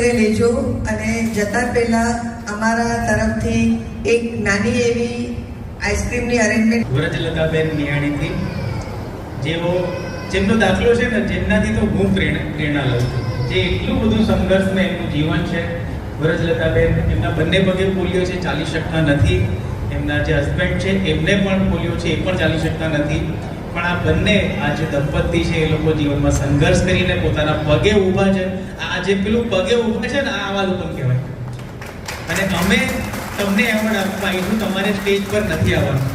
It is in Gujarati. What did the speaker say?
લેજો અને જતા પહેલા અમારા તરફથી એક નાની એવી આઈસ્ક્રીમની અરેન્જમેન્ટ વ્રજલતાબેન નિયાણીથી જેમનો દાખલો છે ને, જેમનાથી તો હું પ્રેરણા લઉં છું, જે એટલું બધું સંઘર્ષમાં એમનું જીવન છે. વ્રજલતાબેન, એમના બંને પગે પોલિયો છે, ચાલી શકતા નથી. એમના જે હસબન્ડ છે એમને પણ પોલિયો છે, એ પણ ચાલી શકતા નથી. પણ આ બંને આ જે દંપતી છે એ લોકો જીવનમાં સંઘર્ષ કરીને પોતાના પગે ઊભા છે. આ જે પેલું પગે ઊભા છે ને, આવા લોકો કહેવાય. અને અમે તમને એવોર્ડ આપવા આવીશું, તમારે સ્ટેજ પર નથી આવવાનું.